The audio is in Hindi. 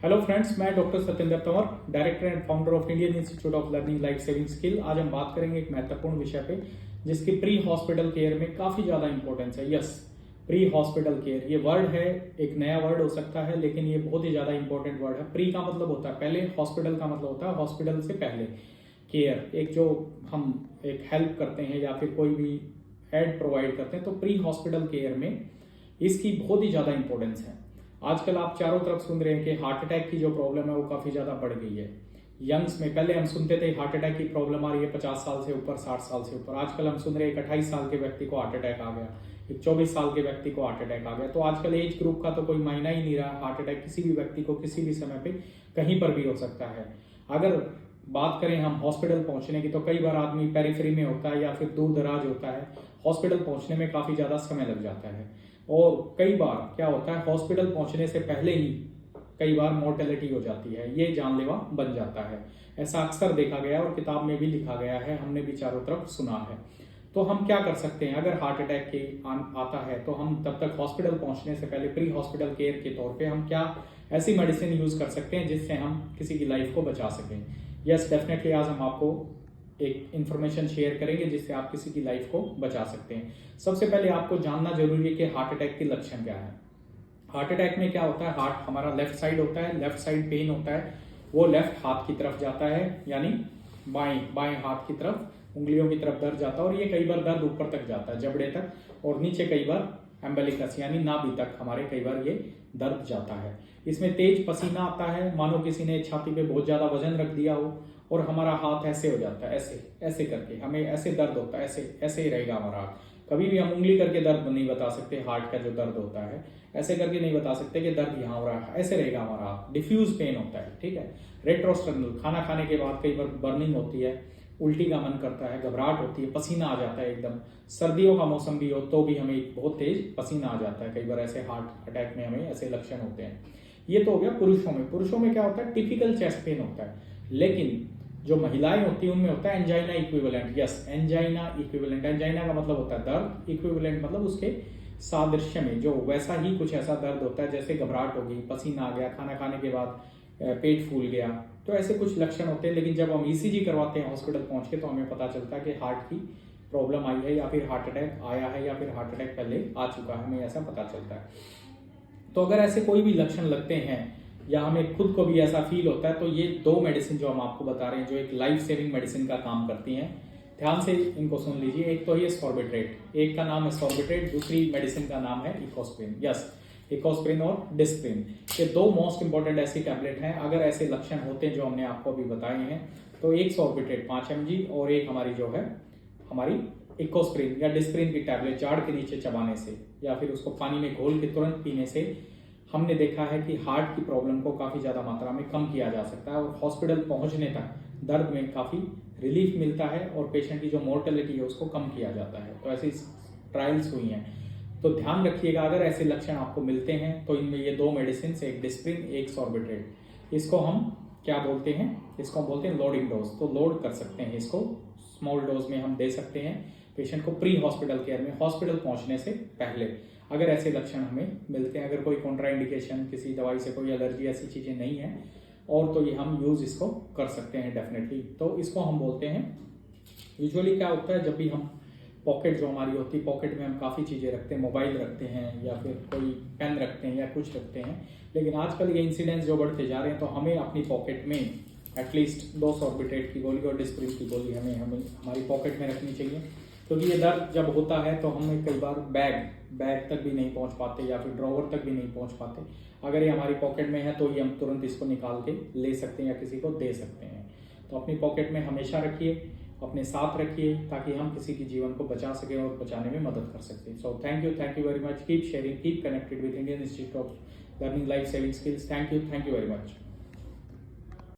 हेलो फ्रेंड्स, मैं doctor Satyendra Tanwar, director and founder of Indian institute of learning life saving skill. आज हम बात करेंगे एक महत्वपूर्ण विषय पे जिसकी प्री हॉस्पिटल केयर में काफी ज्यादा इंपॉर्टेंस है। यस, प्री हॉस्पिटल केयर ये वर्ड है, एक नया वर्ड हो सकता है, लेकिन ये बहुत ही ज्यादा इंपॉर्टेंट वर्ड है। प्री का मतलब होता है पहले, हॉस्पिटल का मतलब होता है हॉस्पिटल से पहले। केयर एक जो हम एक हेल्प करते हैं या फिर कोई भी एड प्रोवाइड करते हैं, तो प्री हॉस्पिटल केयर में इसकी बहुत ही ज्यादा इंपॉर्टेंस है। आजकल आप चारों तरफ सुन रहे हैं कि हार्ट अटैक की जो प्रॉब्लम है वो काफी ज्यादा बढ़ गई है। यंग्स में पहले हम सुनते थे हार्ट अटैक की प्रॉब्लम आ रही है 50 साल से ऊपर, 60 साल से ऊपर। आजकल हम सुन रहे हैं एक 28 साल के व्यक्ति को हार्ट अटैक आ गया, एक 24 साल के व्यक्ति को हार्ट अटैक आ गया। तो आजकल एज ग्रुप का तो कोई मायना ही नहीं रहा। हार्ट अटैक किसी भी व्यक्ति को किसी भी समय पे कहीं पर भी हो सकता है। अगर बात करें हम हॉस्पिटल पहुंचने की, तो कई बार आदमी पेरिफेरी में होता है या फिर दूर दराज होता है, हॉस्पिटल पहुंचने में काफी ज्यादा समय लग जाता है। और कई बार क्या होता है, हॉस्पिटल पहुंचने से पहले ही कई बार मोर्टेलिटी हो जाती है, ये जानलेवा बन जाता है। ऐसा अक्सर देखा गया और किताब में भी लिखा गया है, हमने भी चारों तरफ सुना है। तो हम क्या कर सकते हैं अगर हार्ट अटैक के आता है, तो हम तब तक हॉस्पिटल पहुंचने से पहले प्री हॉस्पिटल केयर के तौर पे हम क्या ऐसी मेडिसिन यूज कर सकते हैं जिससे हम किसी की लाइफ को बचा सकें। यस, डेफिनेटली आज हम आपको एक इंफॉर्मेशन शेयर करेंगे जिससे आप किसी की लाइफ को बचा सकते हैं। सबसे पहले आपको जानना जरूरी है कि हार्ट अटैक के लक्षण क्या है। हार्ट अटैक में क्या होता है, हार्ट हमारा लेफ्ट साइड होता है, लेफ्ट साइड पेन होता है, वो लेफ्ट हाथ की तरफ जाता है, यानी बाएं हाथ की तरफ, उंगलियों की तरफ दर्द जाता है। और ये कई बार दर्द ऊपर तक जाता है, जबड़े तक, और नीचे कई बार एम्बेलिकस यानी नाभि तक हमारे कई बार ये दर्द जाता है। इसमें तेज पसीना आता है, मानो किसी ने छाती पे बहुत ज्यादा वजन रख दिया हो, और हमारा हाथ ऐसे हो जाता है, ऐसे ऐसे करके हमें ऐसे दर्द होता है, ऐसे ऐसे ही रहेगा हमारा हाथ। कभी भी हम उंगली करके दर्द नहीं बता सकते, हार्ट का जो दर्द होता है ऐसे करके नहीं बता सकते कि दर्द यहाँ हो रहा है, ऐसे रहेगा हमारा हाथ। डिफ्यूज पेन होता है, ठीक है। रेट्रोस्टर्नल, खाना खाने के बाद कई बार बर्निंग होती है, उल्टी का मन करता है, घबराहट होती है, पसीना आ जाता है एकदम। सर्दियों का मौसम भी हो तो भी हमें बहुत तेज पसीना आ जाता है, कई बार ऐसे हार्ट अटैक में हमें ऐसे लक्षण होते हैं। ये तो हो गया पुरुषों में। पुरुषों में क्या होता है, टिपिकल चेस्ट पेन होता है, लेकिन जो महिलाएं होती है उनमें होता है angina equivalent. Yes, angina equivalent. Angina का मतलब होता है दर्द, इक्विवेलेंट मतलब उसके सादृश्य में जो वैसा ही कुछ ऐसा दर्द होता है, जैसे घबराहट हो गई, पसीना आ गया, खाना खाने के बाद पेट फूल गया, तो ऐसे कुछ लक्षण होते हैं। लेकिन जब हम ईसीजी करवाते हैं हॉस्पिटल पहुंच के, तो हमें पता चलता है कि हार्ट की प्रॉब्लम आई है, या फिर हार्ट अटैक आया है, या फिर हार्ट अटैक पहले आ चुका है, हमें ऐसा पता चलता है। तो अगर ऐसे कोई भी लक्षण लगते हैं या हमें खुद को भी ऐसा फील होता है, तो ये दो मेडिसिन जो हम आपको बता रहे हैं, जो एक लाइफ सेविंग मेडिसिन का काम करती हैं, ध्यान से इनको सुन लीजिए। एक तो ये सॉर्बिट्रेट, एक का नाम है सॉर्बिट्रेट, दूसरी मेडिसिन का नाम है इकोस्प्रिन। यस, इकोस्प्रिन और डिस्प्रिन, ये दो मोस्ट इंपॉर्टेंट ऐसी टैबलेट हैं। अगर ऐसे लक्षण होते हैं जो हमने आपको अभी बताए हैं, तो एक सॉर्बिट्रेट 5 mg और एक हमारी जो है हमारी इकोस्प्रिन या डिस्प्रिन की टैबलेट जाड़ के नीचे चबाने से या फिर उसको पानी में घोल के तुरंत पीने से हमने देखा है कि हार्ट की प्रॉब्लम को काफी ज्यादा मात्रा में कम किया जा सकता है, और हॉस्पिटल पहुंचने तक दर्द में काफी रिलीफ मिलता है, और पेशेंट की जो मोर्टेलिटी है उसको कम किया जाता है। तो ऐसी ट्रायल्स हुई हैं। तो ध्यान रखिएगा, अगर ऐसे लक्षण आपको मिलते हैं तो इनमें ये दो मेडिसिन, एक डिस्प्रिन एक सॉर्बिट्रेट, इसको हम क्या बोलते हैं, इसको हम बोलते हैं लोडिंग डोज। तो लोड कर सकते हैं इसको, स्मॉल डोज में हम दे सकते हैं पेशेंट को प्री हॉस्पिटल केयर में, हॉस्पिटल पहुंचने से पहले। अगर ऐसे लक्षण हमें मिलते हैं, अगर कोई कॉन्ट्राइंडिकेशन, किसी दवाई से कोई एलर्जी, ऐसी चीजें नहीं है, और तो ये हम यूज इसको कर सकते हैं डेफिनेटली। तो इसको हम बोलते हैं, यूजुअली क्या होता है, जब भी हम पॉकेट जो हमारी होती है, पॉकेट में हम काफ़ी चीज़ें रखते हैं, मोबाइल रखते हैं या फिर कोई पेन रखते हैं या कुछ रखते हैं, लेकिन आजकल ये इंसिडेंट्स जो बढ़ते जा रहे हैं, तो हमें अपनी पॉकेट में एटलीस्ट 2 सॉर्बिट्रेट की गोली और डिस्प्रिन की गोली हमें हमारी पॉकेट में रखनी चाहिए। क्योंकि ये दर्द जब होता है तो हमें कई बार बैग तक भी नहीं पहुंच पाते या फिर ड्रॉवर तक भी नहीं पहुंच पाते। अगर ये हमारी पॉकेट में है तो ये हम तुरंत इसको निकाल के ले सकते हैं या किसी को दे सकते हैं। तो अपनी पॉकेट में हमेशा रखिए, अपने साथ रखिए, ताकि हम किसी के जीवन को बचा सकें और बचाने में मदद कर सकते हैं। So thank you very much. Keep sharing, keep connected with Indian institute of learning life saving skills. Thank you very much.